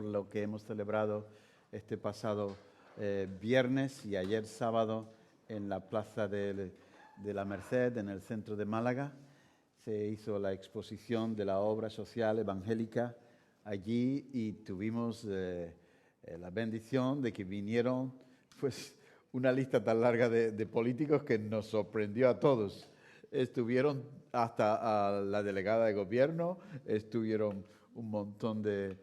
por lo que hemos celebrado este pasado viernes y ayer sábado en la Plaza de la Merced, en el centro de Málaga. Se hizo la exposición de la obra social evangélica allí y tuvimos la bendición de que vinieron pues una lista tan larga de políticos que nos sorprendió a todos. Estuvieron hasta a la delegada de gobierno, estuvieron un montón de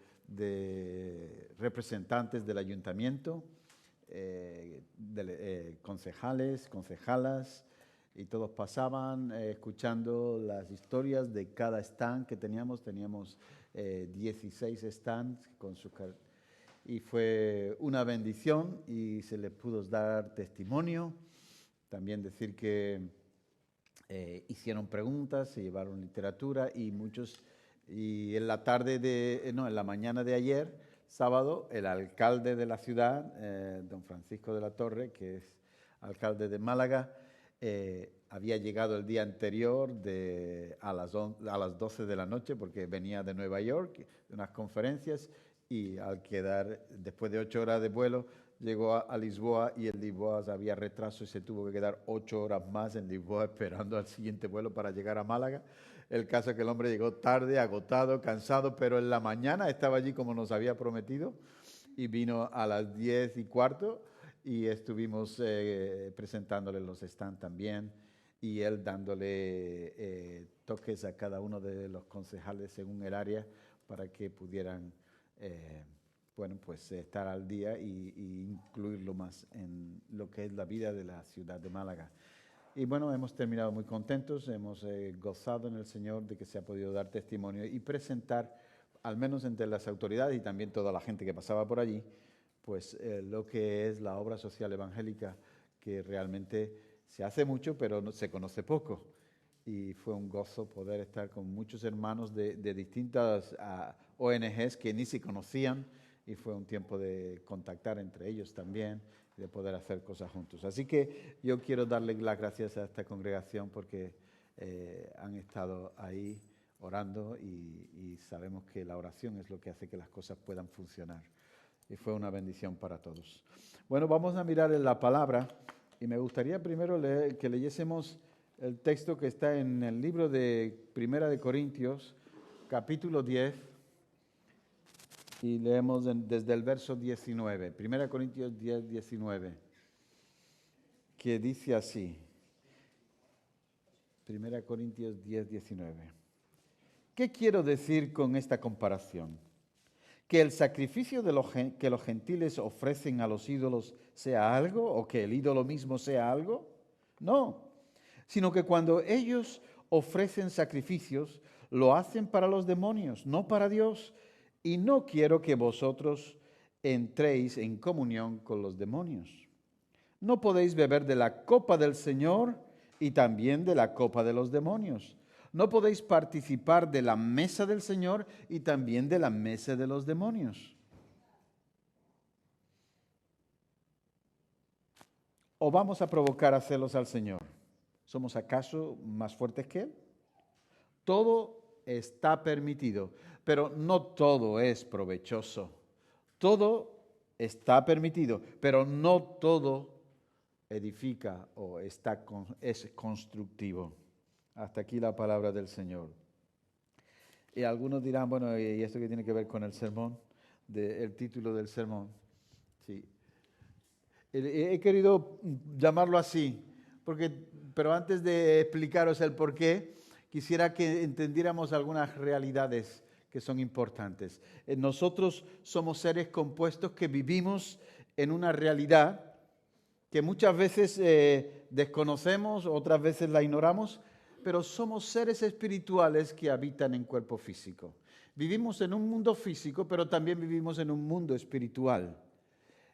representantes del ayuntamiento, concejales, concejalas, y todos pasaban escuchando las historias de cada stand que teníamos. Teníamos 16 stands con su y fue una bendición y se les pudo dar testimonio. También decir que hicieron preguntas, se llevaron literatura y muchos. Y en la mañana de ayer, sábado, el alcalde de la ciudad, don Francisco de la Torre, que es alcalde de Málaga, había llegado el día anterior a las 12 de la noche porque venía de Nueva York, de unas conferencias, y al quedar, después de 8 horas de vuelo, llegó a Lisboa y en Lisboa había retraso y se tuvo que quedar 8 horas más en Lisboa esperando al siguiente vuelo para llegar a Málaga. El caso es que el hombre llegó tarde, agotado, cansado, pero en la mañana estaba allí como nos había prometido y vino a las 10:15 y estuvimos presentándole los stands también y él dándole toques a cada uno de los concejales según el área para que pudieran estar al día y incluirlo más en lo que es la vida de la ciudad de Málaga. Y bueno, hemos terminado muy contentos, hemos gozado en el Señor de que se ha podido dar testimonio y presentar, al menos entre las autoridades y también toda la gente que pasaba por allí, pues lo que es la obra social evangélica, que realmente se hace mucho, pero no, se conoce poco. Y fue un gozo poder estar con muchos hermanos de distintas ONGs que ni se conocían, y fue un tiempo de contactar entre ellos también, de poder hacer cosas juntos. Así que yo quiero darle las gracias a esta congregación porque han estado ahí orando y sabemos que la oración es lo que hace que las cosas puedan funcionar. Y fue una bendición para todos. Bueno, vamos a mirar en la palabra y me gustaría primero que leyésemos el texto que está en el libro de Primera de Corintios, capítulo 10, y leemos desde el verso 19, 1 Corintios 10, 19, que dice así, 1 Corintios 10, 19. ¿Qué quiero decir con esta comparación? ¿Que el sacrificio que los gentiles ofrecen a los ídolos sea algo o que el ídolo mismo sea algo? No, sino que cuando ellos ofrecen sacrificios, lo hacen para los demonios, no para Dios. Y no quiero que vosotros entréis en comunión con los demonios. No podéis beber de la copa del Señor y también de la copa de los demonios. No podéis participar de la mesa del Señor y también de la mesa de los demonios. ¿O vamos a provocar a celos al Señor? ¿Somos acaso más fuertes que Él? Todo está permitido, pero no todo es provechoso. Todo está permitido, pero no todo edifica o es constructivo. Hasta aquí la palabra del Señor. Y algunos dirán, bueno, ¿y esto qué tiene que ver con el sermón? El título del sermón. Sí. He querido llamarlo así, pero antes de explicaros el porqué, quisiera que entendiéramos algunas realidades que son importantes. Nosotros somos seres compuestos que vivimos en una realidad que muchas veces desconocemos, otras veces la ignoramos, pero somos seres espirituales que habitan en cuerpo físico. Vivimos en un mundo físico, pero también vivimos en un mundo espiritual.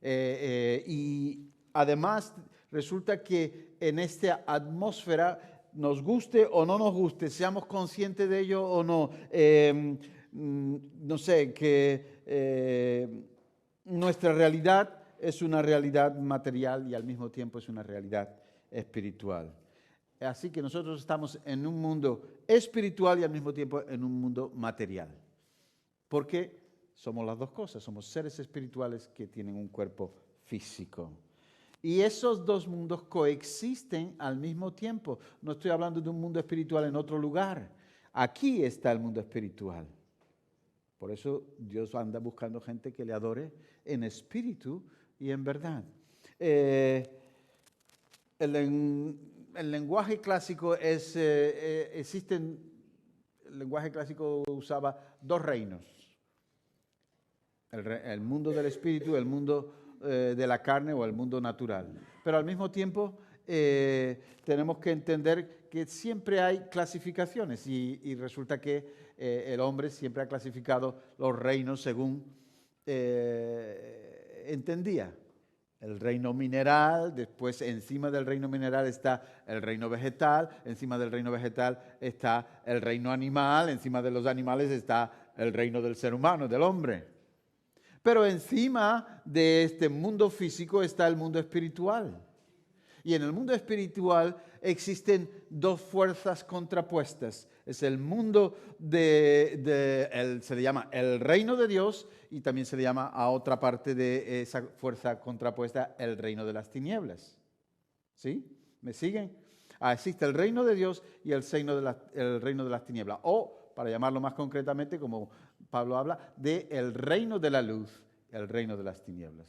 Y además resulta que en esta atmósfera, nos guste o no nos guste, seamos conscientes de ello o no, no sé, que nuestra realidad es una realidad material y al mismo tiempo es una realidad espiritual. Así que nosotros estamos en un mundo espiritual y al mismo tiempo en un mundo material. ¿Por qué? somos las dos cosas, somos seres espirituales que tienen un cuerpo físico. Y esos dos mundos coexisten al mismo tiempo. No estoy hablando de un mundo espiritual en otro lugar. Aquí está el mundo espiritual. Por eso Dios anda buscando gente que le adore en espíritu y en verdad. El lenguaje clásico el lenguaje clásico usaba dos reinos. El mundo del espíritu, el mundo de la carne o el mundo natural. Pero al mismo tiempo tenemos que entender que siempre hay clasificaciones y resulta que el hombre siempre ha clasificado los reinos según entendía. El reino mineral, después encima del reino mineral está el reino vegetal, encima del reino vegetal está el reino animal, encima de los animales está el reino del ser humano, del hombre. Pero encima de este mundo físico está el mundo espiritual. Y en el mundo espiritual existen dos fuerzas contrapuestas. Es el mundo se le llama el reino de Dios y también se le llama a otra parte de esa fuerza contrapuesta el reino de las tinieblas. ¿Sí? ¿Me siguen? Existe el reino de Dios y el reino de las tinieblas. O, para llamarlo más concretamente, como Pablo habla, de el reino de la luz, el reino de las tinieblas.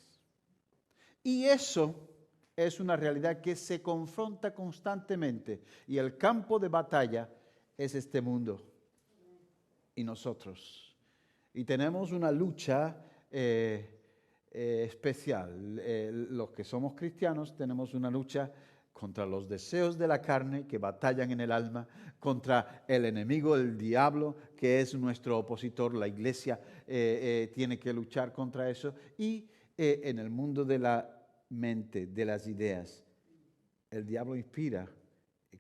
Y eso es una realidad que se confronta constantemente. Y el campo de batalla es este mundo y nosotros. Y tenemos una lucha especial. Los que somos cristianos tenemos una lucha contra los deseos de la carne que batallan en el alma, contra el enemigo, el diablo, que es nuestro opositor. La iglesia tiene que luchar contra eso. Y en el mundo de la mente, de las ideas, el diablo inspira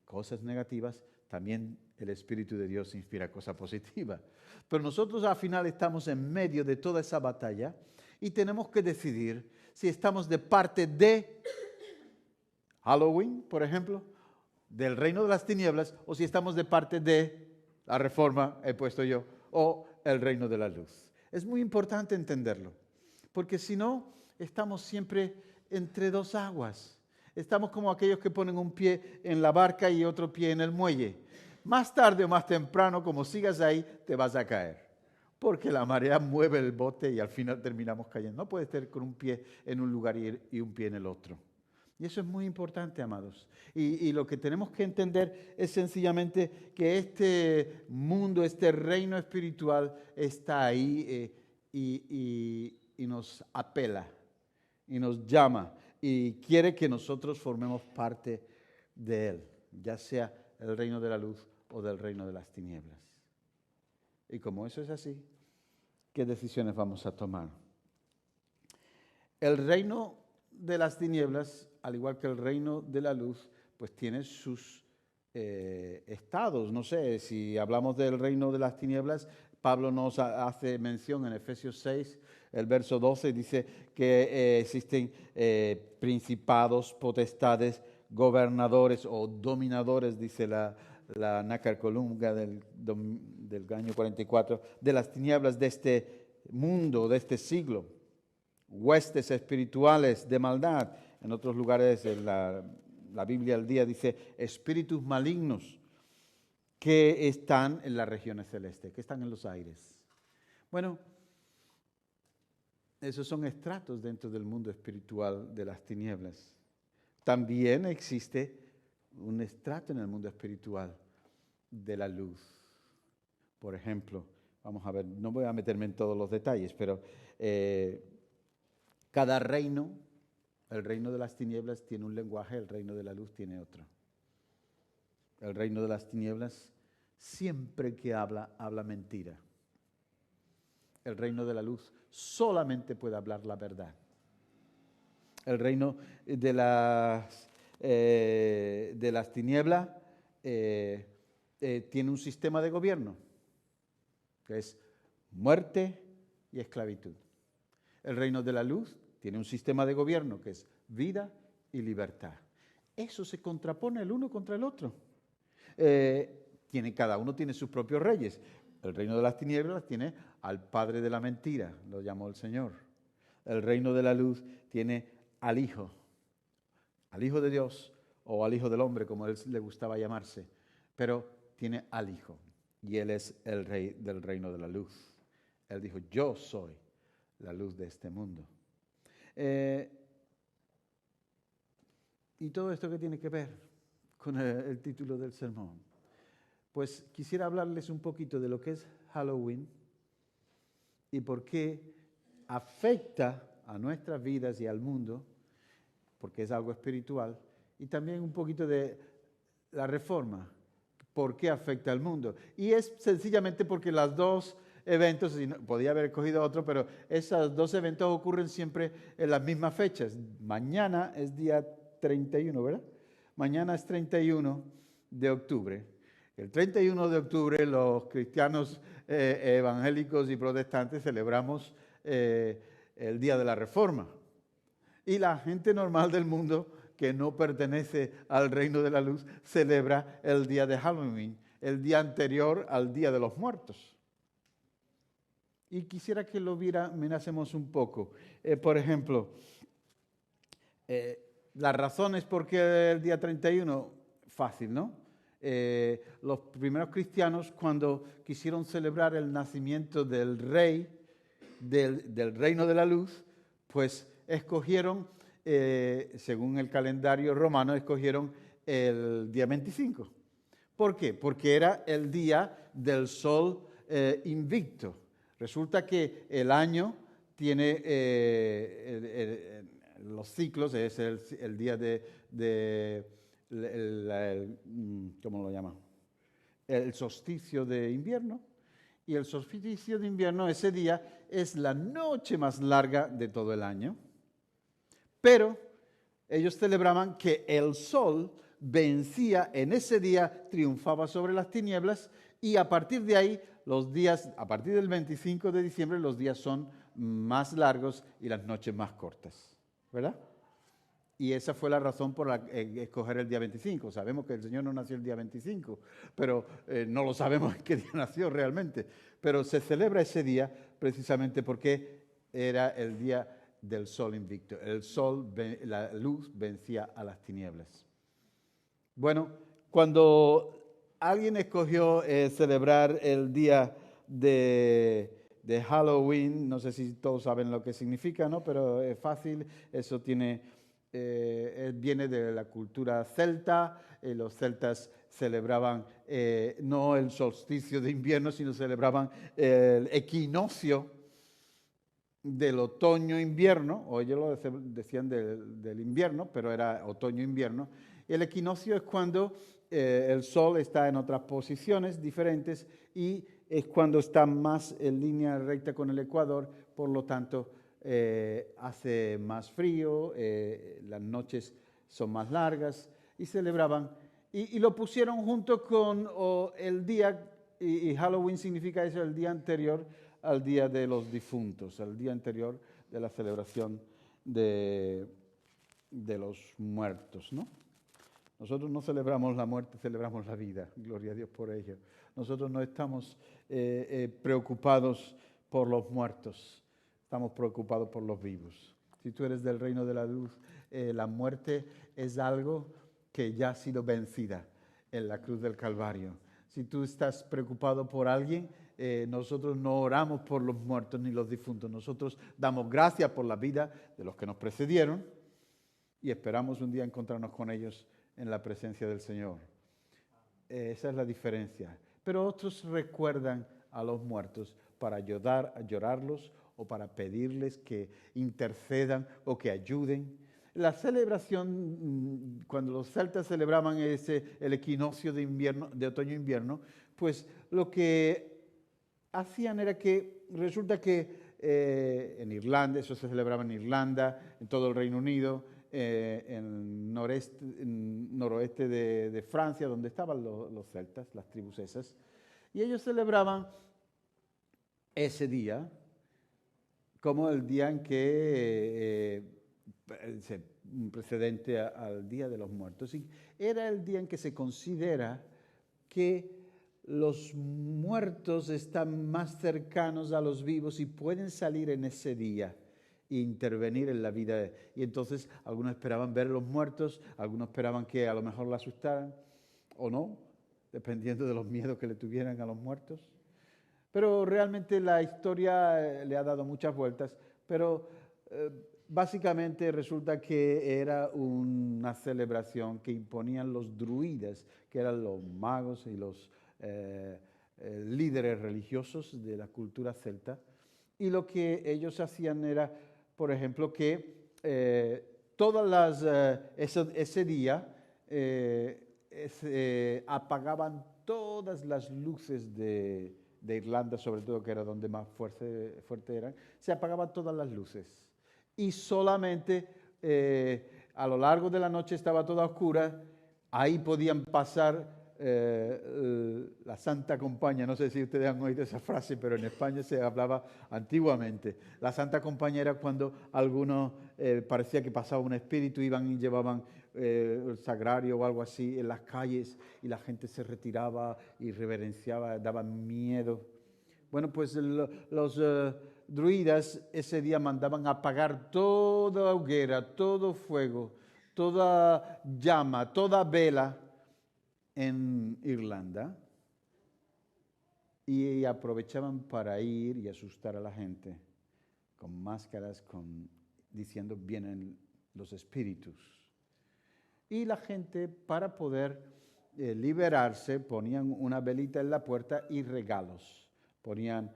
cosas negativas, también el Espíritu de Dios inspira cosas positivas. Pero nosotros al final estamos en medio de toda esa batalla y tenemos que decidir si estamos de parte de Halloween, por ejemplo, del reino de las tinieblas, o si estamos de parte de la reforma, he puesto yo, o el reino de la luz. Es muy importante entenderlo, porque si no, estamos siempre entre dos aguas. Estamos como aquellos que ponen un pie en la barca y otro pie en el muelle. Más tarde o más temprano, como sigas ahí, te vas a caer. Porque la marea mueve el bote y al final terminamos cayendo. No puedes estar con un pie en un lugar y un pie en el otro. Y eso es muy importante, amados. Y lo que tenemos que entender es sencillamente que este mundo, este reino espiritual está ahí y nos apela y nos llama y quiere que nosotros formemos parte de él, ya sea el reino de la luz o del reino de las tinieblas. Y como eso es así, ¿qué decisiones vamos a tomar? El reino de las tinieblas, al igual que el reino de la luz, pues tiene sus estados. No sé, si hablamos del reino de las tinieblas, Pablo nos hace mención en Efesios 6, el verso 12, dice que existen principados, potestades, gobernadores o dominadores, dice la Nácar Colunga del año 44, de las tinieblas de este mundo, de este siglo. Huestes espirituales de maldad. En otros lugares la Biblia al día dice espíritus malignos que están en las regiones celestes, que están en los aires. Bueno, esos son estratos dentro del mundo espiritual de las tinieblas. También existe un estrato en el mundo espiritual de la luz. Por ejemplo, vamos a ver, no voy a meterme en todos los detalles, pero cada reino, el reino de las tinieblas tiene un lenguaje, el reino de la luz tiene otro. El reino de las tinieblas, siempre que habla mentira. El reino de la luz solamente puede hablar la verdad. El reino de las tinieblas tiene un sistema de gobierno, que es muerte y esclavitud. El reino de la luz tiene un sistema de gobierno, que es vida y libertad. Eso se contrapone el uno contra el otro. Cada uno tiene sus propios reyes. El reino de las tinieblas tiene al padre de la mentira, lo llamó el Señor. El reino de la luz tiene al Hijo de Dios o al Hijo del hombre, como él le gustaba llamarse, pero tiene al Hijo y Él es el Rey del reino de la luz. Él dijo, yo soy la luz de este mundo. ¿Y todo esto qué tiene que ver con el título del sermón? Pues quisiera hablarles un poquito de lo que es Halloween y por qué afecta a nuestras vidas y al mundo, porque es algo espiritual, y también un poquito de la reforma, por qué afecta al mundo. Y es sencillamente porque los dos eventos, podía haber escogido otro, pero esos dos eventos ocurren siempre en las mismas fechas. Mañana es día 31, ¿verdad? Mañana es 31 de octubre. El 31 de octubre los cristianos evangélicos y protestantes celebramos el Día de la Reforma. Y la gente normal del mundo que no pertenece al reino de la luz celebra el día de Halloween, el día anterior al Día de los Muertos. Y quisiera que lo mirásemos un poco. Por ejemplo, las razones por qué el día 31, fácil, ¿no? Los primeros cristianos, cuando quisieron celebrar el nacimiento del rey del reino de la luz, pues escogieron, según el calendario romano, escogieron el día 25. ¿Por qué? Porque era el día del sol invicto. Resulta que el año tiene los ciclos, es el día ¿cómo lo llama? El solsticio de invierno. Y el solsticio de invierno, ese día, es la noche más larga de todo el año. Pero ellos celebraban que el sol vencía en ese día, triunfaba sobre las tinieblas, y a partir de ahí, los días, a partir del 25 de diciembre, los días son más largos y las noches más cortas, ¿verdad? Y esa fue la razón por la escoger el día 25. Sabemos que el Señor no nació el día 25, pero no lo sabemos en qué día nació realmente. Pero se celebra ese día precisamente porque era el día del sol invicto. El sol, la luz vencía a las tinieblas. Bueno, cuando alguien escogió celebrar el día de Halloween, no sé si todos saben lo que significa, ¿no? Pero es fácil, eso tiene... viene de la cultura celta. Los celtas celebraban no el solsticio de invierno, sino celebraban el equinoccio del otoño-invierno, o ellos lo decían del invierno, pero era otoño-invierno. El equinoccio es cuando el sol está en otras posiciones diferentes y es cuando está más en línea recta con el ecuador, por lo tanto hace más frío, las noches son más largas y celebraban. Y lo pusieron junto con el día, y Halloween significa eso, el día anterior al Día de los Difuntos, al día anterior de la celebración de los muertos, ¿no? Nosotros no celebramos la muerte, celebramos la vida, gloria a Dios por ello. Nosotros no estamos preocupados por los muertos, estamos preocupados por los vivos. Si tú eres del reino de la luz, la muerte es algo que ya ha sido vencida en la cruz del Calvario. Si tú estás preocupado por alguien, nosotros no oramos por los muertos ni los difuntos. Nosotros damos gracias por la vida de los que nos precedieron y esperamos un día encontrarnos con ellos en la presencia del Señor. Esa es la diferencia. Pero otros recuerdan a los muertos para ayudar a llorarlos o para pedirles que intercedan o que ayuden. La celebración, cuando los celtas celebraban el equinoccio de invierno, de otoño-invierno, pues lo que hacían era que resulta que en Irlanda, eso se celebraba en Irlanda, en todo el Reino Unido, en noroeste de Francia, donde estaban los celtas, las tribus esas, y ellos celebraban ese día como el día en que precedente al Día de los Muertos. Y era el día en que se considera que los muertos están más cercanos a los vivos y pueden salir en ese día e intervenir en la vida. Y entonces algunos esperaban ver a los muertos, algunos esperaban que a lo mejor la asustaran o no, dependiendo de los miedos que le tuvieran a los muertos. Pero realmente la historia le ha dado muchas vueltas, pero básicamente resulta que era una celebración que imponían los druidas, que eran los magos y los líderes religiosos de la cultura celta. Y lo que ellos hacían era, por ejemplo, que ese día apagaban todas las luces de Irlanda, sobre todo, que era donde más fuerte eran, se apagaban todas las luces. Y solamente a lo largo de la noche estaba toda oscura, ahí podían pasar la Santa Compañía. No sé si ustedes han oído esa frase, pero en España se hablaba antiguamente. La Santa Compañía era cuando algunos parecía que pasaba un espíritu, iban y llevaban el sagrario o algo así en las calles y la gente se retiraba y reverenciaba, daban miedo. Bueno, pues los druidas ese día mandaban apagar toda hoguera, todo fuego, toda llama, toda vela en Irlanda y aprovechaban para ir y asustar a la gente con máscaras, diciendo vienen los espíritus. Y la gente, para poder liberarse, ponían una velita en la puerta y regalos. Ponían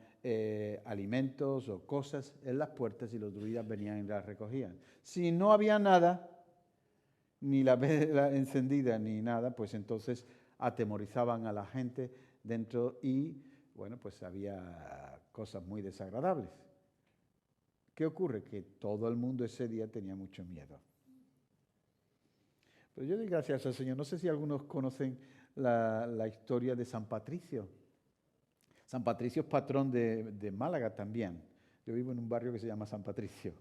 alimentos o cosas en las puertas y los druidas venían y las recogían. Si no había nada, ni la vela encendida ni nada, pues entonces atemorizaban a la gente dentro y, bueno, pues había cosas muy desagradables. ¿Qué ocurre? Que todo el mundo ese día tenía mucho miedo. Pero yo doy gracias al Señor. No sé si algunos conocen la historia de San Patricio. San Patricio es patrón de Málaga también. Yo vivo en un barrio que se llama San Patricio.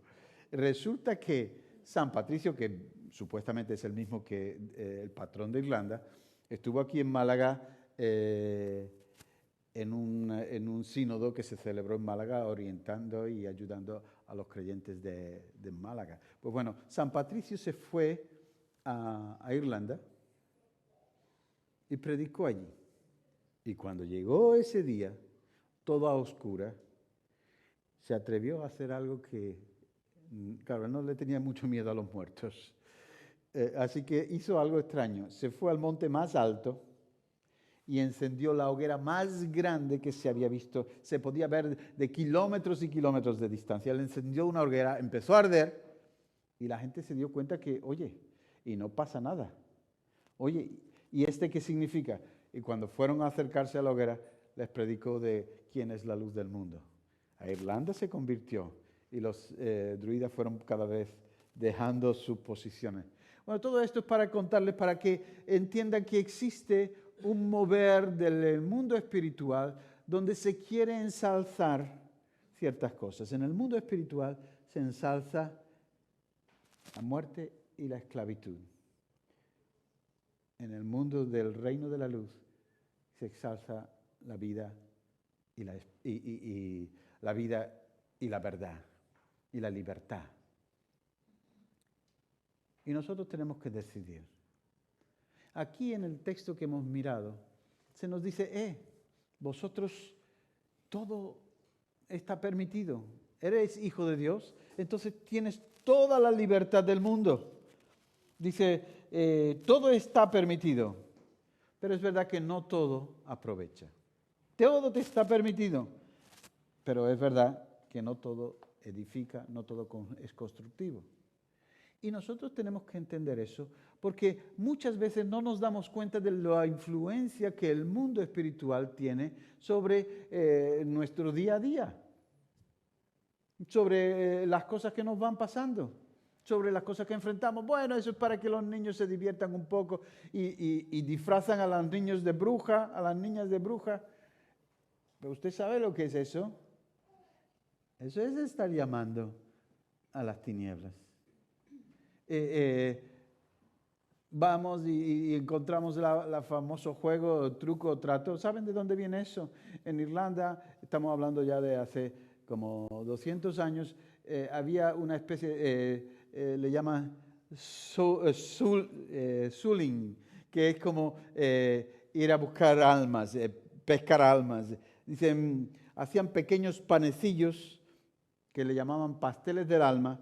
Resulta que San Patricio, que supuestamente es el mismo que el patrón de Irlanda, estuvo aquí en Málaga en un sínodo que se celebró en Málaga, orientando y ayudando a los creyentes de Málaga. Pues bueno, San Patricio se fue a Irlanda y predicó allí. Y cuando llegó ese día, toda oscura, se atrevió a hacer algo que, claro, no le tenía mucho miedo a los muertos. Así que hizo algo extraño. Se fue al monte más alto y encendió la hoguera más grande que se había visto. Se podía ver de kilómetros y kilómetros de distancia. Él encendió una hoguera, empezó a arder y la gente se dio cuenta que, oye, y no pasa nada. Oye, ¿y qué significa? Y cuando fueron a acercarse a la hoguera, les predicó de quién es la luz del mundo. A Irlanda se convirtió y los druidas fueron cada vez dejando sus posiciones. Bueno, todo esto es para contarles, para que entiendan que existe un mover del mundo espiritual donde se quiere ensalzar ciertas cosas. En el mundo espiritual se ensalza la muerte y la esclavitud. En el mundo del reino de la luz se exalza la vida y la vida y la verdad y la libertad. Y nosotros tenemos que decidir. Aquí en el texto que hemos mirado se nos dice, vosotros todo está permitido. Eres hijo de Dios, entonces tienes toda la libertad del mundo. Dice, todo está permitido, pero es verdad que no todo aprovecha. Todo te está permitido, pero es verdad que no todo edifica, no todo es constructivo. Y nosotros tenemos que entender eso, porque muchas veces no nos damos cuenta de la influencia que el mundo espiritual tiene sobre nuestro día a día, sobre las cosas que nos van pasando, sobre las cosas que enfrentamos. Bueno, eso es para que los niños se diviertan un poco y disfrazan a los niños de bruja, a las niñas de bruja. Pero usted sabe lo que es eso. Eso es estar llamando a las tinieblas. vamos y encontramos el famoso juego truco o trato. ¿Saben de dónde viene eso? En Irlanda, estamos hablando ya de hace como 200 años, había una especie, le llaman suling, que es como ir a buscar almas, pescar almas. Dicen, hacían pequeños panecillos que le llamaban pasteles del alma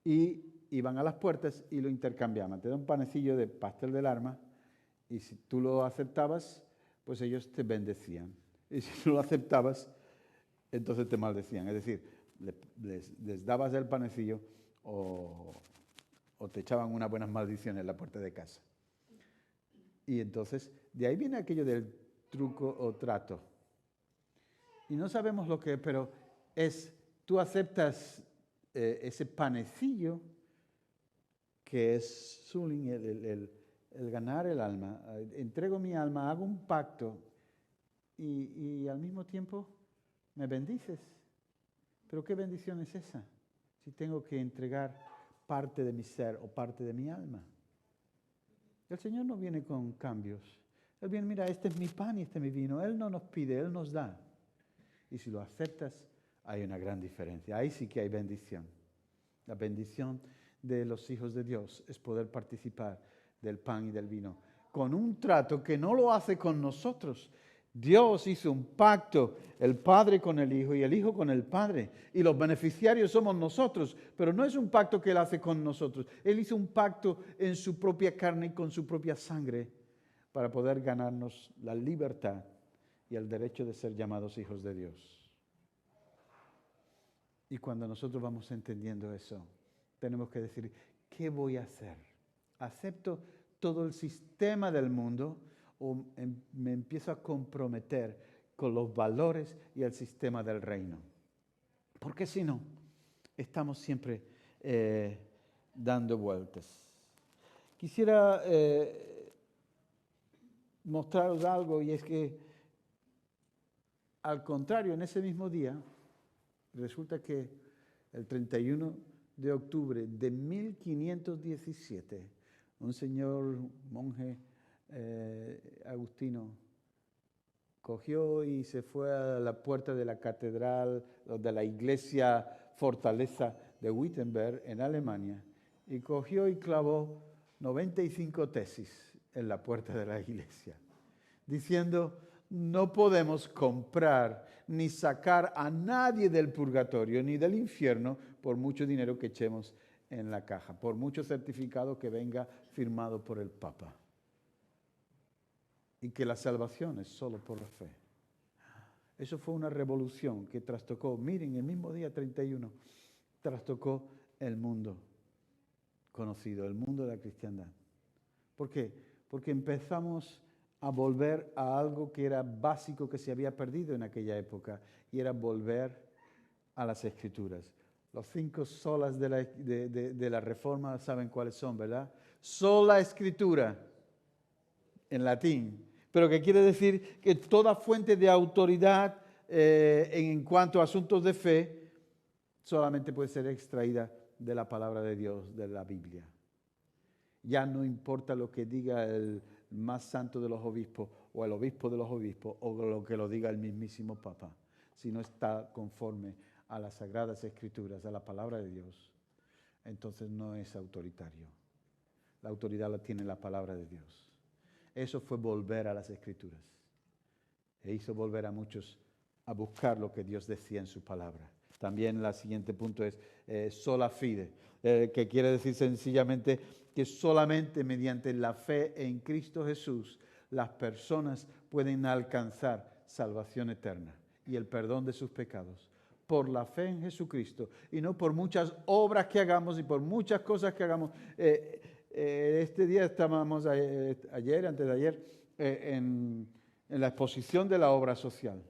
y iban a las puertas y lo intercambiaban. Te dan un panecillo de pastel del alma y si tú lo aceptabas, pues ellos te bendecían. Y si no lo aceptabas, entonces te maldecían. Es decir, les dabas el panecillo o te echaban unas buenas maldiciones en la puerta de casa. Y entonces, de ahí viene aquello del truco o trato. Y no sabemos lo que es, pero tú aceptas ese panecillo que es suling, el ganar el alma. Entrego mi alma, hago un pacto y al mismo tiempo me bendices. Pero ¿qué bendición es esa? Si tengo que entregar parte de mi ser o parte de mi alma. El Señor no viene con cambios. Él viene, mira, este es mi pan y este es mi vino. Él no nos pide, Él nos da. Y si lo aceptas, hay una gran diferencia. Ahí sí que hay bendición. La bendición de los hijos de Dios es poder participar del pan y del vino con un trato que no lo hace con nosotros. Dios hizo un pacto, el Padre con el Hijo y el Hijo con el Padre. Y los beneficiarios somos nosotros, pero no es un pacto que Él hace con nosotros. Él hizo un pacto en su propia carne y con su propia sangre para poder ganarnos la libertad y el derecho de ser llamados hijos de Dios. Y cuando nosotros vamos entendiendo eso, tenemos que decir, ¿qué voy a hacer? ¿Acepto todo el sistema del mundo o me empiezo a comprometer con los valores y el sistema del reino? Porque si no, estamos siempre dando vueltas. Quisiera mostraros algo, y es que, al contrario, en ese mismo día, resulta que el 31 de octubre de 1517, un señor monje agustino cogió y se fue a la puerta de la catedral, de la iglesia fortaleza de Wittenberg en Alemania, y cogió y clavó 95 tesis en la puerta de la iglesia, diciendo: no podemos comprar ni sacar a nadie del purgatorio ni del infierno por mucho dinero que echemos en la caja, por mucho certificado que venga firmado por el Papa. Y que la salvación es solo por la fe. Eso fue una revolución que trastocó, miren, el mismo día 31, trastocó el mundo conocido, el mundo de la cristiandad. ¿Por qué? Porque empezamos a volver a algo que era básico, que se había perdido en aquella época, y era volver a las Escrituras. Los 5 solas de la Reforma, saben cuáles son, ¿verdad? Sola Escritura, en latín, pero que quiere decir que toda fuente de autoridad en cuanto a asuntos de fe solamente puede ser extraída de la palabra de Dios, de la Biblia. Ya no importa lo que diga el más santo de los obispos o el obispo de los obispos o lo que lo diga el mismísimo Papa, si no está conforme a las Sagradas Escrituras, a la palabra de Dios, entonces no es autoritario. La autoridad la tiene la palabra de Dios. Eso fue volver a las Escrituras. E hizo volver a muchos a buscar lo que Dios decía en su palabra. También el siguiente punto es sola fide, que quiere decir sencillamente que solamente mediante la fe en Cristo Jesús las personas pueden alcanzar salvación eterna y el perdón de sus pecados. Por la fe en Jesucristo y no por muchas obras que hagamos y por muchas cosas que hagamos. Este día estábamos antes de ayer, en la exposición de la obra social.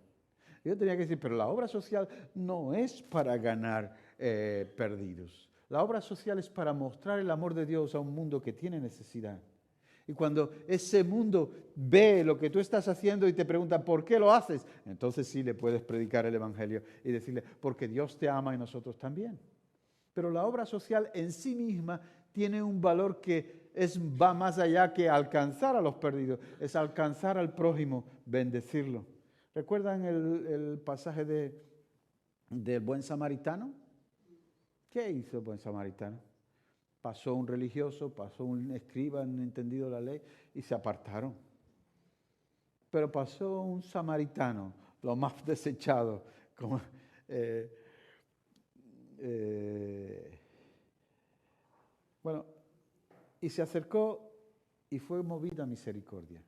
Yo tenía que decir, pero la obra social no es para ganar perdidos. La obra social es para mostrar el amor de Dios a un mundo que tiene necesidad. Y cuando ese mundo ve lo que tú estás haciendo y te pregunta, ¿por qué lo haces? Entonces sí le puedes predicar el Evangelio y decirle, porque Dios te ama y nosotros también. Pero la obra social en sí misma tiene un valor que va más allá que alcanzar a los perdidos, es alcanzar al prójimo, bendecirlo. ¿Recuerdan el pasaje del buen samaritano? ¿Qué hizo el buen samaritano? Pasó un religioso, pasó un escriba, no entendido la ley, y se apartaron. Pero pasó un samaritano, lo más desechado, como, bueno, y se acercó y fue movido a misericordia.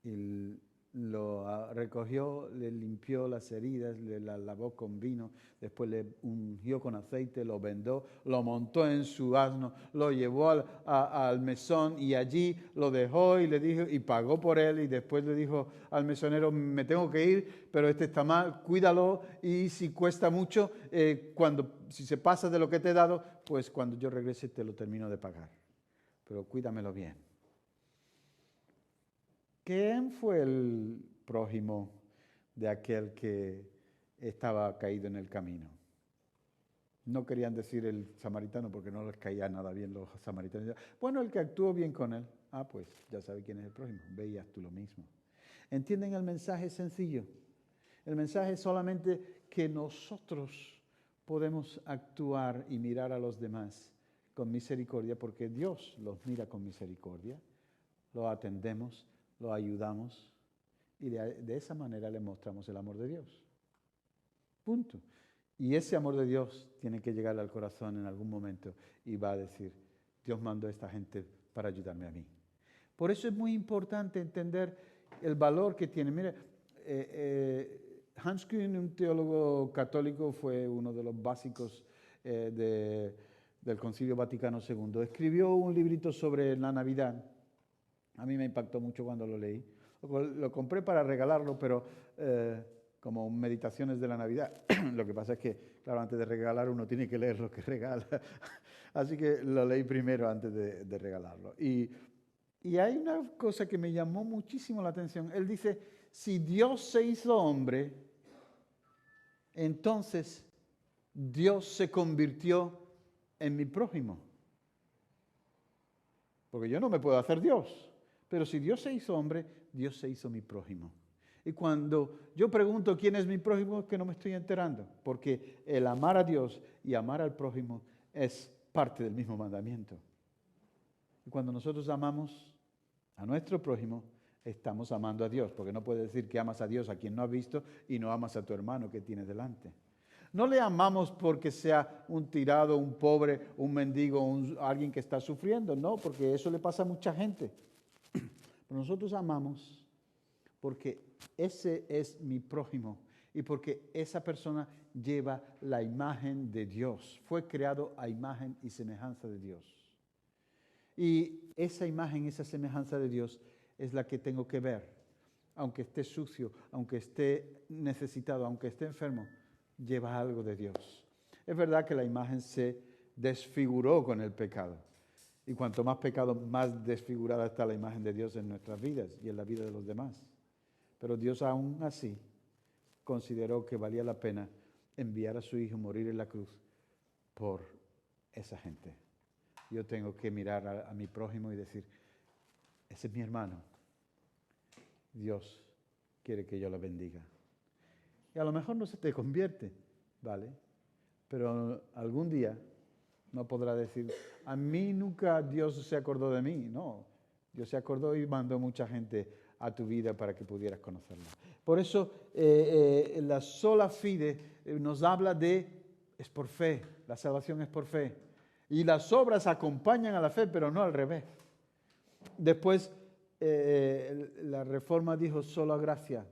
Y lo recogió, le limpió las heridas, le las lavó con vino, después le ungió con aceite, lo vendó, lo montó en su asno, lo llevó al mesón y allí lo dejó y le dijo, y pagó por él, y después le dijo al mesonero, me tengo que ir, pero este está mal, cuídalo, y si cuesta mucho, si se pasa de lo que te he dado, pues cuando yo regrese te lo termino de pagar, pero cuídamelo bien. ¿Quién fue el prójimo de aquel que estaba caído en el camino? No querían decir el samaritano porque no les caía nada bien los samaritanos. Bueno, el que actuó bien con él. Ah, pues ya sabe quién es el prójimo. Veías tú lo mismo. ¿Entienden el mensaje sencillo? El mensaje es solamente que nosotros podemos actuar y mirar a los demás con misericordia porque Dios los mira con misericordia. Lo atendemos, lo ayudamos y de esa manera le mostramos el amor de Dios. Punto. Y ese amor de Dios tiene que llegar al corazón en algún momento y va a decir, Dios mandó a esta gente para ayudarme a mí. Por eso es muy importante entender el valor que tiene. Mire, Hans Küng, un teólogo católico, fue uno de los básicos del Concilio Vaticano II. Escribió un librito sobre la Navidad. A mí me impactó mucho cuando lo leí. Lo compré para regalarlo, pero como meditaciones de la Navidad. Lo que pasa es que, claro, antes de regalar uno tiene que leer lo que regala. Así que lo leí primero antes de regalarlo. Y hay una cosa que me llamó muchísimo la atención. Él dice, si Dios se hizo hombre, entonces Dios se convirtió en mi prójimo. Porque yo no me puedo hacer Dios. Pero si Dios se hizo hombre, Dios se hizo mi prójimo. Y cuando yo pregunto quién es mi prójimo, es que no me estoy enterando. Porque el amar a Dios y amar al prójimo es parte del mismo mandamiento. Y cuando nosotros amamos a nuestro prójimo, estamos amando a Dios. Porque no puedes decir que amas a Dios a quien no has visto y no amas a tu hermano que tienes delante. No le amamos porque sea un tirado, un pobre, un mendigo, alguien que está sufriendo. No, porque eso le pasa a mucha gente. Pero nosotros amamos porque ese es mi prójimo y porque esa persona lleva la imagen de Dios. Fue creado a imagen y semejanza de Dios. Y esa imagen, esa semejanza de Dios es la que tengo que ver. Aunque esté sucio, aunque esté necesitado, aunque esté enfermo, lleva algo de Dios. Es verdad que la imagen se desfiguró con el pecado. Y cuanto más pecado, más desfigurada está la imagen de Dios en nuestras vidas y en la vida de los demás. Pero Dios aún así consideró que valía la pena enviar a su Hijo a morir en la cruz por esa gente. Yo tengo que mirar a mi prójimo y decir, ese es mi hermano. Dios quiere que yo lo bendiga. Y a lo mejor no se te convierte, ¿vale? Pero algún día no podrá decir, a mí nunca Dios se acordó de mí. No, Dios se acordó y mandó mucha gente a tu vida para que pudieras conocerla. Por eso la sola fide nos habla es por fe, la salvación es por fe. Y las obras acompañan a la fe, pero no al revés. Después la Reforma dijo sola gracia.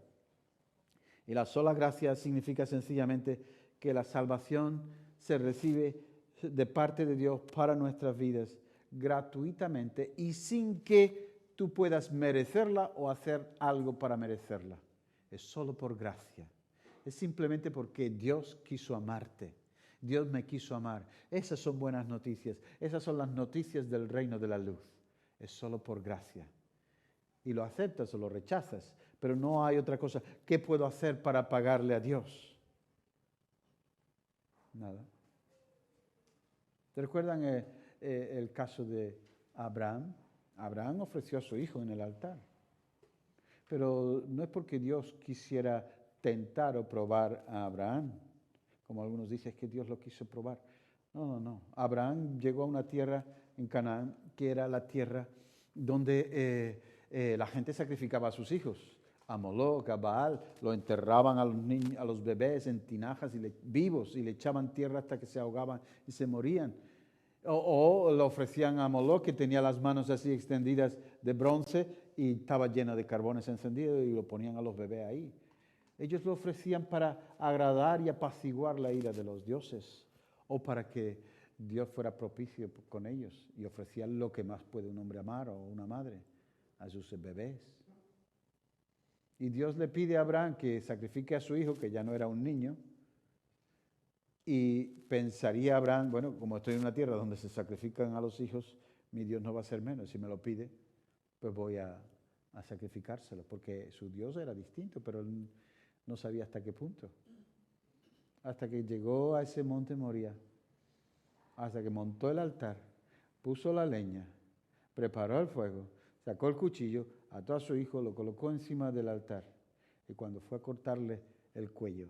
Y la sola gracia significa sencillamente que la salvación se recibe de parte de Dios para nuestras vidas gratuitamente y sin que tú puedas merecerla o hacer algo para merecerla. Es solo por gracia. Es simplemente porque Dios quiso amarte. Dios me quiso amar. Esas son buenas noticias. Esas son las noticias del reino de la luz. Es solo por gracia. Y lo aceptas o lo rechazas, pero no hay otra cosa. ¿Qué puedo hacer para pagarle a Dios? Nada. ¿Te recuerdan el caso de Abraham? Abraham ofreció a su hijo en el altar. Pero no es porque Dios quisiera tentar o probar a Abraham. Como algunos dicen, es que Dios lo quiso probar. No. Abraham llegó a una tierra en Canaán, que era la tierra donde la gente sacrificaba a sus hijos. A Moloc, a Baal, lo enterraban a los niños, a los bebés en tinajas vivos y le echaban tierra hasta que se ahogaban y se morían. O lo ofrecían a Moloc, que tenía las manos así extendidas de bronce y estaba llena de carbones encendidos, y lo ponían a los bebés ahí. Ellos lo ofrecían para agradar y apaciguar la ira de los dioses, o para que Dios fuera propicio con ellos, y ofrecían lo que más puede un hombre amar o una madre, a sus bebés. Y Dios le pide a Abraham que sacrifique a su hijo, que ya no era un niño, y pensaría Abraham, bueno, como estoy en una tierra donde se sacrifican a los hijos, mi Dios no va a ser menos. Si me lo pide, pues voy a sacrificárselo, porque su Dios era distinto, pero él no sabía hasta qué punto. Hasta que llegó a ese monte Moría, hasta que montó el altar, puso la leña, preparó el fuego, sacó el cuchillo, ató a su hijo, lo colocó encima del altar, y cuando fue a cortarle el cuello,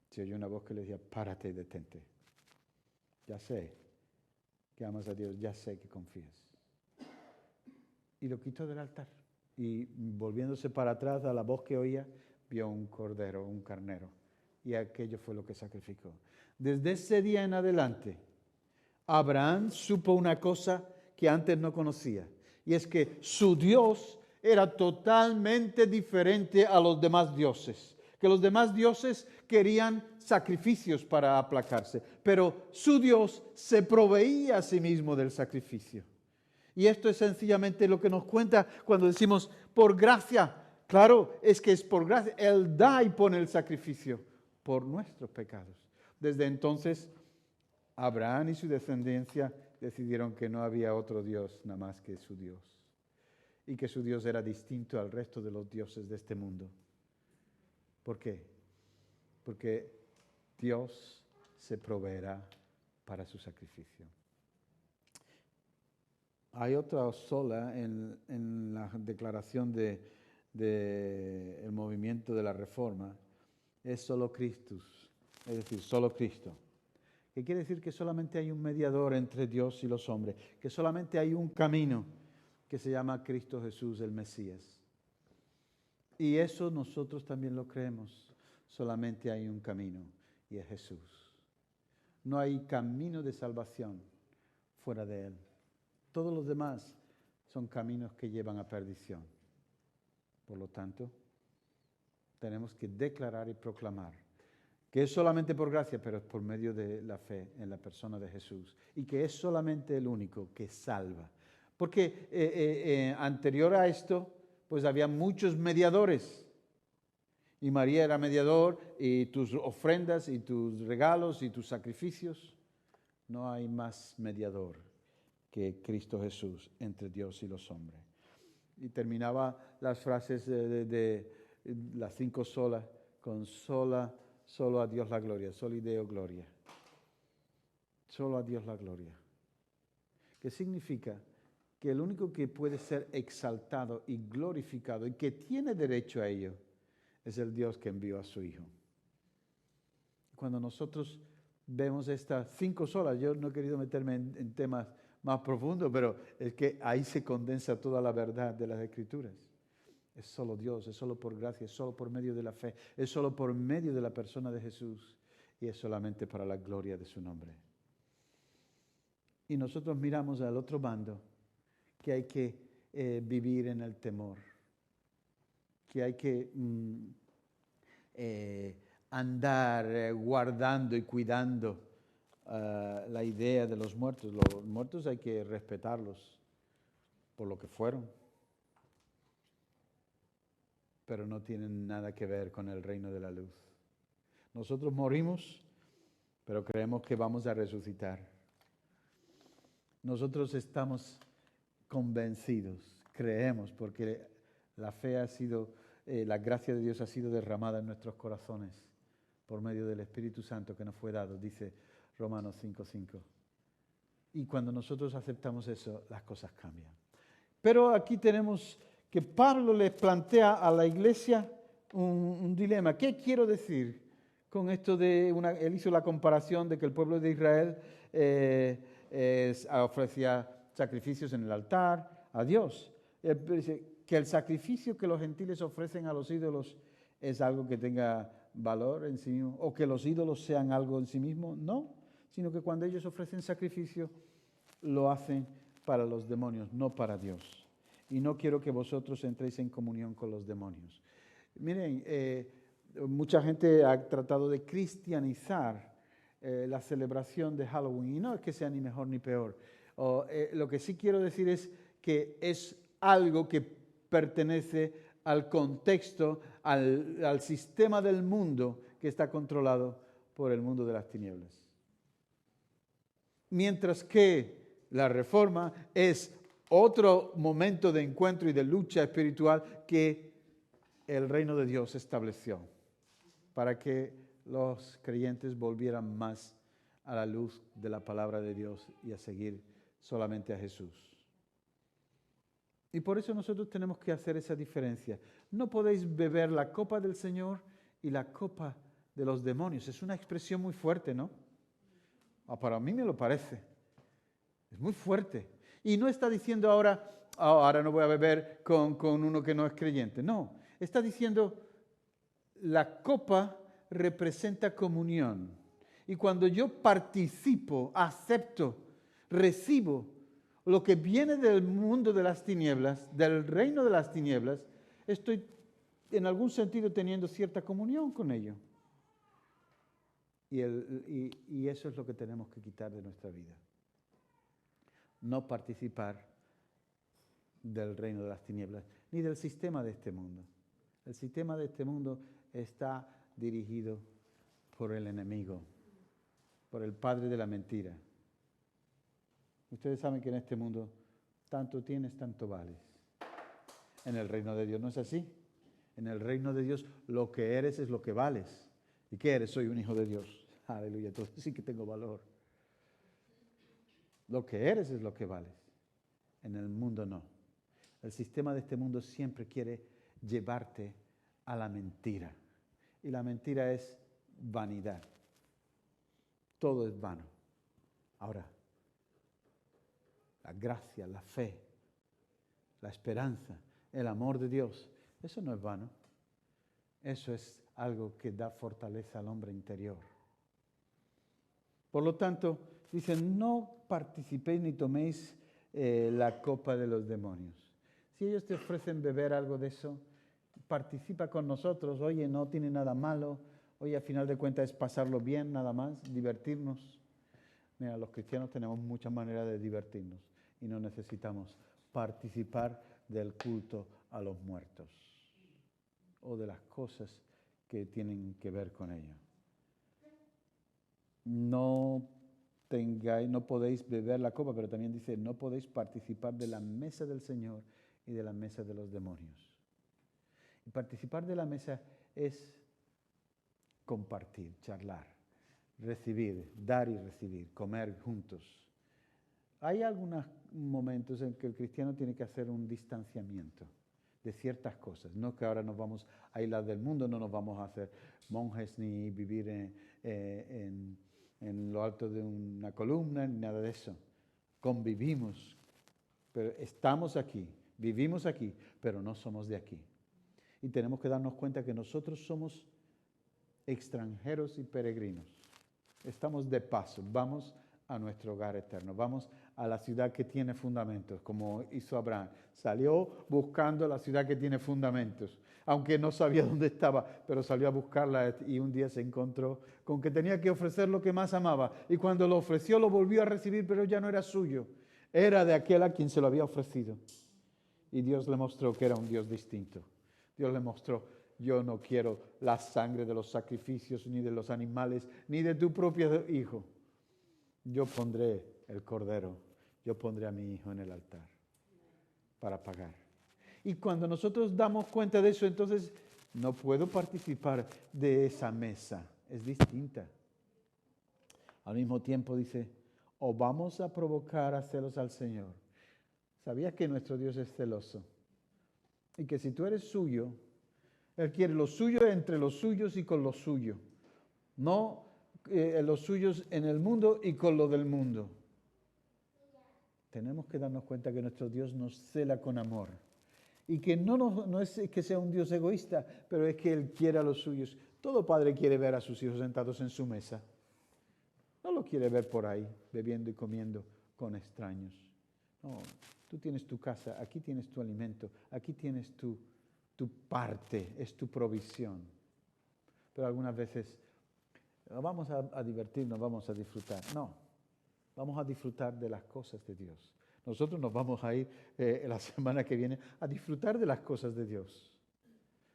se oyó una voz que le decía: párate y detente. Ya sé que amas a Dios, ya sé que confías. Y lo quitó del altar. Y volviéndose para atrás a la voz que oía, vio un cordero, un carnero. Y aquello fue lo que sacrificó. Desde ese día en adelante, Abraham supo una cosa que antes no conocía. Y es que su Dios era totalmente diferente a los demás dioses. Que los demás dioses querían sacrificios para aplacarse, pero su Dios se proveía a sí mismo del sacrificio. Y esto es sencillamente lo que nos cuenta cuando decimos por gracia. Claro, es que es por gracia. Él da y pone el sacrificio por nuestros pecados. Desde entonces, Abraham y su descendencia decidieron que no había otro Dios nada más que su Dios. Y que su Dios era distinto al resto de los dioses de este mundo. ¿Por qué? Porque Dios se proveerá para su sacrificio. Hay otra sola en la declaración del movimiento de la Reforma. Es solo Cristo, es decir, solo Cristo. Que quiere decir que solamente hay un mediador entre Dios y los hombres, que solamente hay un camino que se llama Cristo Jesús, el Mesías. Y eso nosotros también lo creemos. Solamente hay un camino, y es Jesús. No hay camino de salvación fuera de Él. Todos los demás son caminos que llevan a perdición. Por lo tanto, tenemos que declarar y proclamar que es solamente por gracia, pero es por medio de la fe en la persona de Jesús, y que es solamente el único que salva. Porque anterior a esto, pues había muchos mediadores. Y María era mediador, y tus ofrendas, y tus regalos, y tus sacrificios. No hay más mediador que Cristo Jesús entre Dios y los hombres. Y terminaba las frases de las 5 solas con solo a Dios la gloria, soli Deo gloria. Solo a Dios la gloria. ¿Qué significa? Que el único que puede ser exaltado y glorificado y que tiene derecho a ello es el Dios que envió a su Hijo. Cuando nosotros vemos estas 5 solas, yo no he querido meterme en temas más profundos, pero es que ahí se condensa toda la verdad de las Escrituras. Es solo Dios, es solo por gracia, es solo por medio de la fe, es solo por medio de la persona de Jesús, y es solamente para la gloria de su nombre. Y nosotros miramos al otro bando, que hay que vivir en el temor, que hay que andar guardando y cuidando la idea de los muertos. Los muertos hay que respetarlos por lo que fueron, pero no tienen nada que ver con el reino de la luz. Nosotros morimos, pero creemos que vamos a resucitar. Nosotros estamos convencidos, creemos, porque la fe ha sido, la gracia de Dios ha sido derramada en nuestros corazones por medio del Espíritu Santo que nos fue dado. Dice Romanos 5:5. Y cuando nosotros aceptamos eso, las cosas cambian. Pero aquí tenemos que Pablo les plantea a la iglesia un dilema. ¿Qué quiero decir con esto de él hizo la comparación de que el pueblo de Israel ofrecía sacrificios en el altar a Dios? Él dice que el sacrificio que los gentiles ofrecen a los ídolos es algo que tenga valor en sí mismo, o que los ídolos sean algo en sí mismo. No, sino que cuando ellos ofrecen sacrificio, lo hacen para los demonios, no para Dios. Y no quiero que vosotros entréis en comunión con los demonios. Miren, mucha gente ha tratado de cristianizar la celebración de Halloween, y no es que sea ni mejor ni peor. Lo que sí quiero decir es que es algo que pertenece al contexto, al sistema del mundo que está controlado por el mundo de las tinieblas. Mientras que la reforma es otro momento de encuentro y de lucha espiritual que el reino de Dios estableció para que los creyentes volvieran más a la luz de la palabra de Dios y a seguir solamente a Jesús. Y por eso nosotros tenemos que hacer esa diferencia. No podéis beber la copa del Señor y la copa de los demonios. Es una expresión muy fuerte, ¿no? Para mí me lo parece. Es muy fuerte. Y no está diciendo ahora no voy a beber con uno que no es creyente. No, está diciendo la copa representa comunión. Y cuando yo participo, acepto, recibo lo que viene del mundo de las tinieblas, del reino de las tinieblas, estoy en algún sentido teniendo cierta comunión con ello. Y eso es lo que tenemos que quitar de nuestra vida. No participar del reino de las tinieblas, ni del sistema de este mundo. El sistema de este mundo está dirigido por el enemigo, por el padre de la mentira. Ustedes saben que en este mundo tanto tienes, tanto vales. En el reino de Dios no es así. En el reino de Dios lo que eres es lo que vales. ¿Y qué eres? Soy un hijo de Dios. Aleluya, entonces sí que tengo valor. Lo que eres es lo que vales. En el mundo no. El sistema de este mundo siempre quiere llevarte a la mentira. Y la mentira es vanidad. Todo es vano. Ahora, la gracia, la fe, la esperanza, el amor de Dios, eso no es vano. Eso es algo que da fortaleza al hombre interior. Por lo tanto, dicen, no participéis ni toméis la copa de los demonios. Si ellos te ofrecen beber algo de eso, participa con nosotros. Oye, no tiene nada malo. Oye, al final de cuentas es pasarlo bien, nada más, divertirnos. Mira, los cristianos tenemos muchas maneras de divertirnos y no necesitamos participar del culto a los muertos o de las cosas que tienen que ver con ello. No podéis beber la copa, pero también dice, no podéis participar de la mesa del Señor y de la mesa de los demonios. Y participar de la mesa es compartir, charlar, recibir, dar y recibir, comer juntos. Hay algunos momentos en que el cristiano tiene que hacer un distanciamiento de ciertas cosas. No que ahora nos vamos a aislar del mundo, no nos vamos a hacer monjes ni vivir en lo alto de una columna, ni nada de eso. Convivimos, pero estamos aquí, vivimos aquí, pero no somos de aquí. Y tenemos que darnos cuenta que nosotros somos extranjeros y peregrinos. Estamos de paso, vamos a nuestro hogar eterno, vamos a la ciudad que tiene fundamentos, como hizo Abraham. Salió buscando la ciudad que tiene fundamentos, aunque no sabía dónde estaba, pero salió a buscarla y un día se encontró con que tenía que ofrecer lo que más amaba. Y cuando lo ofreció, lo volvió a recibir, pero ya no era suyo, era de aquel a quien se lo había ofrecido. Y Dios le mostró que era un Dios distinto. Dios le mostró, yo no quiero la sangre de los sacrificios, ni de los animales, ni de tu propio hijo. Yo pondré el cordero, yo pondré a mi hijo en el altar para pagar. Y cuando nosotros damos cuenta de eso, entonces no puedo participar de esa mesa, es distinta. Al mismo tiempo dice, o vamos a provocar a celos al Señor. ¿Sabías que nuestro Dios es celoso? Y que si tú eres suyo, Él quiere lo suyo entre los suyos y con los suyos. No los suyos en el mundo y con lo del mundo. Tenemos que darnos cuenta que nuestro Dios nos cela con amor. Y que no es que sea un Dios egoísta, pero es que Él quiere a los suyos. Todo padre quiere ver a sus hijos sentados en su mesa. No lo quiere ver por ahí, bebiendo y comiendo con extraños. No, tú tienes tu casa, aquí tienes tu alimento, aquí tienes tu parte, es tu provisión. Pero algunas veces vamos a divertirnos, vamos a disfrutar. No, vamos a disfrutar de las cosas de Dios. Nosotros nos vamos a ir la semana que viene a disfrutar de las cosas de Dios,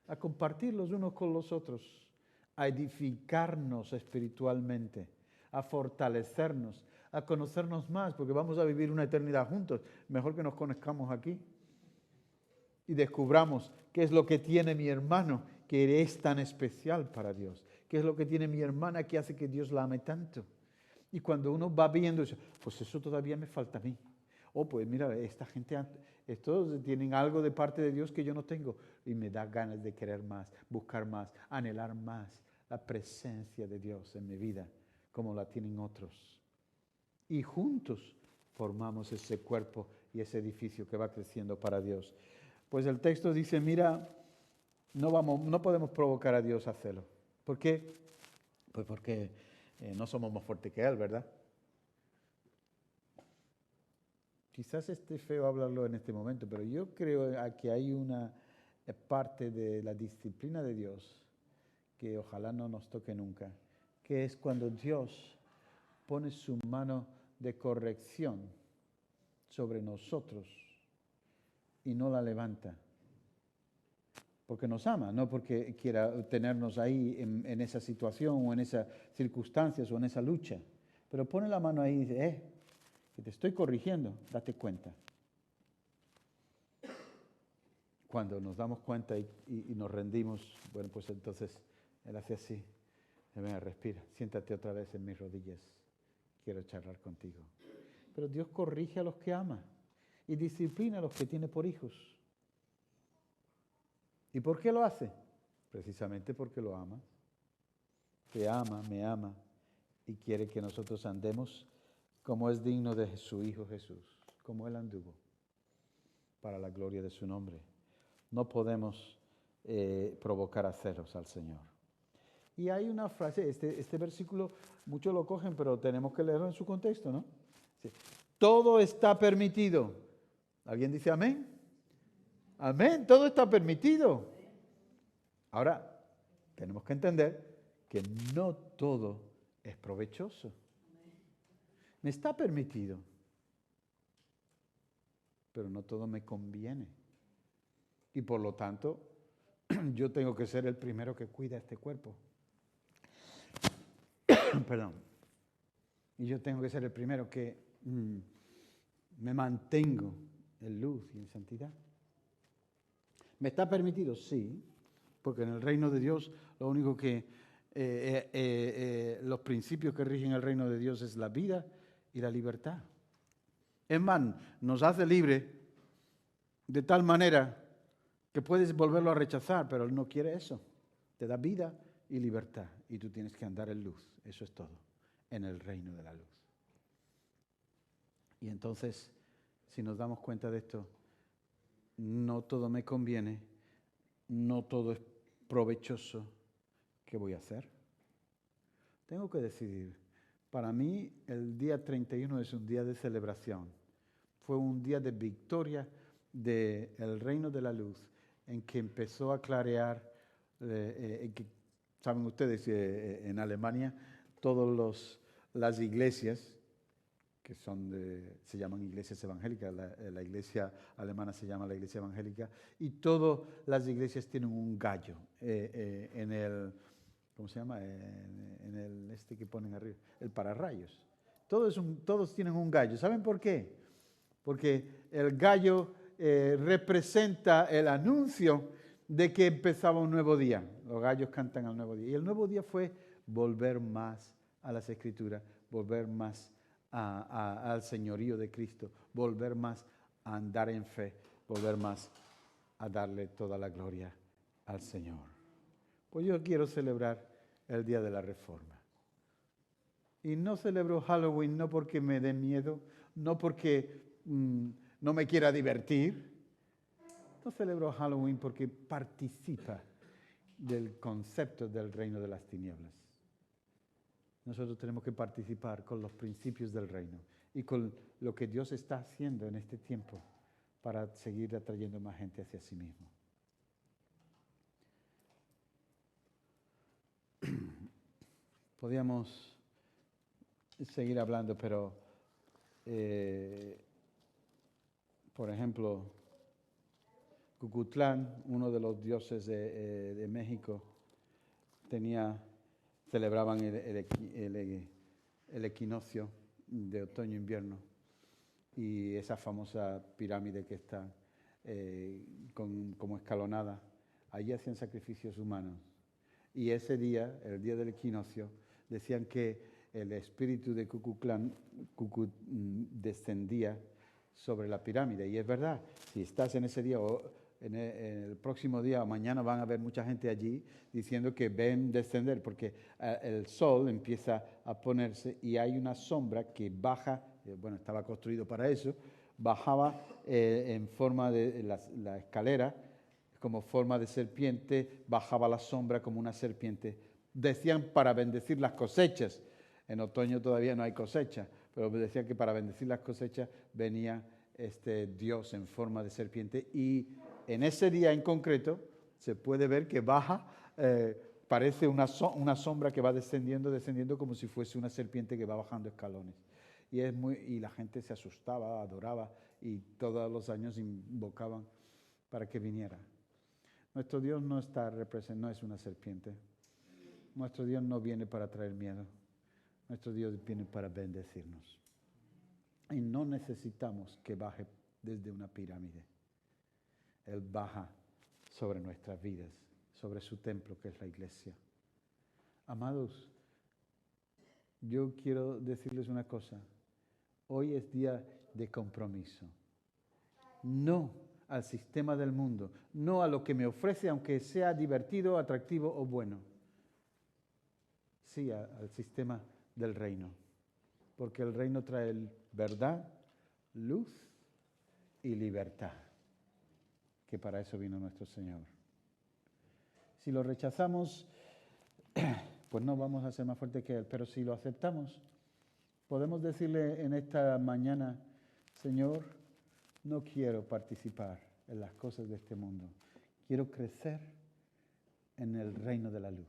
a compartir los unos con los otros, a edificarnos espiritualmente, a fortalecernos, a conocernos más, porque vamos a vivir una eternidad juntos. Mejor que nos conozcamos aquí y descubramos qué es lo que tiene mi hermano que es tan especial para Dios, qué es lo que tiene mi hermana que hace que Dios la ame tanto. Y cuando uno va viendo eso, pues eso todavía me falta a mí. Pues mira, esta gente, estos tienen algo de parte de Dios que yo no tengo. Y me da ganas de querer más, buscar más, anhelar más la presencia de Dios en mi vida, como la tienen otros. Y juntos formamos ese cuerpo y ese edificio que va creciendo para Dios. Pues el texto dice, mira, no podemos provocar a Dios a celo. ¿Por qué? Pues porque no somos más fuertes que Él, ¿verdad? Quizás esté feo hablarlo en este momento, pero yo creo que hay una parte de la disciplina de Dios que ojalá no nos toque nunca, que es cuando Dios pone su mano de corrección sobre nosotros y no la levanta. Porque nos ama, no porque quiera tenernos ahí en esa situación o en esas circunstancias o en esa lucha. Pero pone la mano ahí y dice, que te estoy corrigiendo, date cuenta. Cuando nos damos cuenta y nos rendimos, bueno, pues entonces Él hace así. Venga, respira, siéntate otra vez en mis rodillas. Quiero charlar contigo. Pero Dios corrige a los que ama y disciplina a los que tiene por hijos. ¿Y por qué lo hace? Precisamente porque lo ama. Te ama, me ama y quiere que nosotros andemos como es digno de su Hijo Jesús, como Él anduvo, para la gloria de su nombre. No podemos provocar a celos al Señor. Y hay una frase, este versículo, muchos lo cogen, pero tenemos que leerlo en su contexto, ¿no? Sí. Todo está permitido. ¿Alguien dice amén? Amén, todo está permitido. Ahora, tenemos que entender que no todo es provechoso. Me está permitido, pero no todo me conviene. Y por lo tanto, yo tengo que ser el primero que cuida este cuerpo. Perdón. Y yo tengo que ser el primero que me mantengo en luz y en santidad. ¿Me está permitido? Sí, porque en el reino de Dios lo único que los principios que rigen el reino de Dios es la vida y la libertad. Es más, nos hace libre de tal manera que puedes volverlo a rechazar, pero Él no quiere eso. Te da vida y libertad y tú tienes que andar en luz. Eso es todo, en el reino de la luz. Y entonces, si nos damos cuenta de esto, no todo me conviene, no todo es provechoso. ¿Qué voy a hacer? Tengo que decidir. Para mí, el día 31 es un día de celebración. Fue un día de victoria del reino de la luz, en que empezó a clarear, saben ustedes, en Alemania, todas las iglesias, que se llaman iglesias evangélicas, la iglesia alemana se llama la iglesia evangélica, y todas las iglesias tienen un gallo en el, ¿cómo se llama? En el que ponen arriba, el pararrayos. Todos tienen un gallo. ¿Saben por qué? Porque el gallo representa el anuncio de que empezaba un nuevo día. Los gallos cantan al nuevo día. Y el nuevo día fue volver más a las Escrituras, volver más al señorío de Cristo, volver más a andar en fe, volver más a darle toda la gloria al Señor. Pues yo quiero celebrar el Día de la Reforma. Y no celebro Halloween no porque me dé miedo, no porque no me quiera divertir. No celebro Halloween porque participa del concepto del reino de las tinieblas. Nosotros tenemos que participar con los principios del reino y con lo que Dios está haciendo en este tiempo para seguir atrayendo más gente hacia sí mismo. Podríamos seguir hablando, pero, por ejemplo, Cucutlán, uno de los dioses de México, celebraban el equinoccio de otoño-invierno y esa famosa pirámide que está como escalonada, allí hacían sacrificios humanos. Y ese día, el día del equinoccio, decían que el espíritu de Cucutlán descendía sobre la pirámide. Y es verdad, si estás en ese día o en el próximo día o mañana van a haber mucha gente allí diciendo que ven descender, porque el sol empieza a ponerse y hay una sombra que baja, estaba construido para eso, bajaba en forma de la escalera, como forma de serpiente, bajaba la sombra como una serpiente. Decían para bendecir las cosechas. En otoño todavía no hay cosecha, pero decían que para bendecir las cosechas venía este Dios en forma de serpiente y en ese día en concreto se puede ver que baja, parece una sombra que va descendiendo como si fuese una serpiente que va bajando escalones. Y la gente se asustaba, adoraba y todos los años invocaban para que viniera. Nuestro Dios no es una serpiente. Nuestro Dios no viene para traer miedo. Nuestro Dios viene para bendecirnos. Y no necesitamos que baje desde una pirámide. Él baja sobre nuestras vidas, sobre su templo que es la iglesia. Amados, yo quiero decirles una cosa. Hoy es día de compromiso. No al sistema del mundo, no a lo que me ofrece, aunque sea divertido, atractivo o bueno. Sí, al sistema del reino. Porque el reino trae verdad, luz y libertad. Que para eso vino nuestro Señor. Si lo rechazamos, pues no vamos a ser más fuertes que Él. Pero si lo aceptamos, podemos decirle en esta mañana, Señor, no quiero participar en las cosas de este mundo. Quiero crecer en el reino de la luz.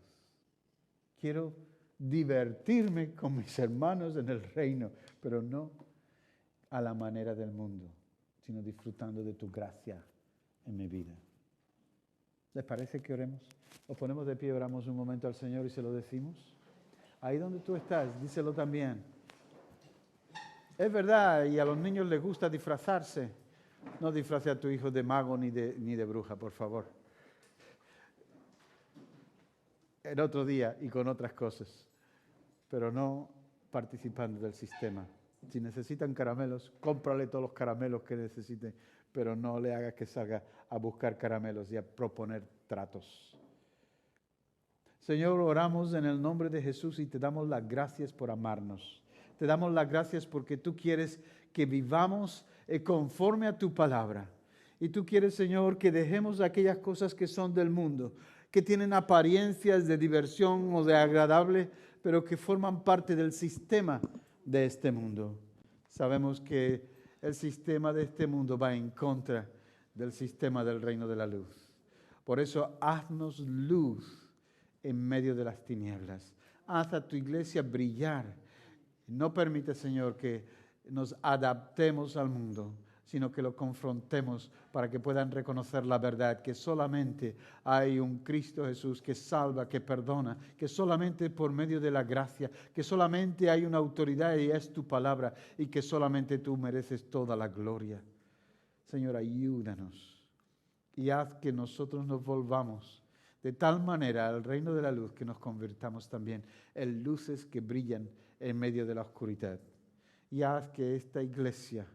Quiero divertirme con mis hermanos en el reino, pero no a la manera del mundo, sino disfrutando de tu gracia en mi vida. ¿Les parece que oremos? Nos ponemos de pie, oramos un momento al Señor y se lo decimos. Ahí donde tú estás, díselo también. Es verdad, y a los niños les gusta disfrazarse. No disfrace a tu hijo de mago ni de bruja, por favor. En otro día y con otras cosas, pero no participando del sistema. Si necesitan caramelos, cómprale todos los caramelos que necesiten, pero no le hagas que salga a buscar caramelos y a proponer tratos. Señor, oramos en el nombre de Jesús y te damos las gracias por amarnos. Te damos las gracias porque tú quieres que vivamos conforme a tu palabra. Y tú quieres, Señor, que dejemos aquellas cosas que son del mundo, que tienen apariencias de diversión o de agradable, pero que forman parte del sistema de este mundo. Sabemos que el sistema de este mundo va en contra del sistema del reino de la luz. Por eso, haznos luz en medio de las tinieblas. Haz a tu iglesia brillar. No permite, Señor, que nos adaptemos al mundo, sino que lo confrontemos para que puedan reconocer la verdad, que solamente hay un Cristo Jesús que salva, que perdona, que solamente por medio de la gracia, que solamente hay una autoridad y es tu palabra, y que solamente tú mereces toda la gloria. Señor, ayúdanos y haz que nosotros nos volvamos de tal manera al reino de la luz que nos convirtamos también en luces que brillan en medio de la oscuridad. Y haz que esta iglesia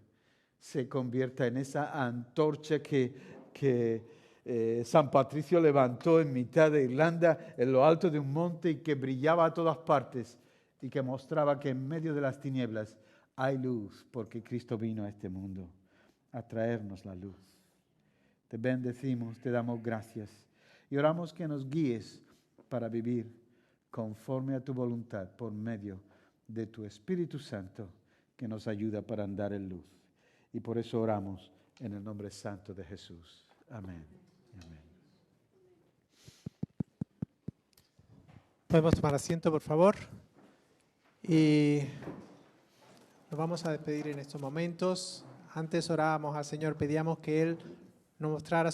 se convierta en esa antorcha que San Patricio levantó en mitad de Irlanda, en lo alto de un monte, y que brillaba a todas partes y que mostraba que en medio de las tinieblas hay luz, porque Cristo vino a este mundo a traernos la luz. Te bendecimos, te damos gracias y oramos que nos guíes para vivir conforme a tu voluntad por medio de tu Espíritu Santo, que nos ayuda para andar en luz. Y por eso oramos en el nombre santo de Jesús. Amén. Amén. Podemos tomar asiento, por favor. Y nos vamos a despedir en estos momentos. Antes orábamos al Señor, pedíamos que Él nos mostrara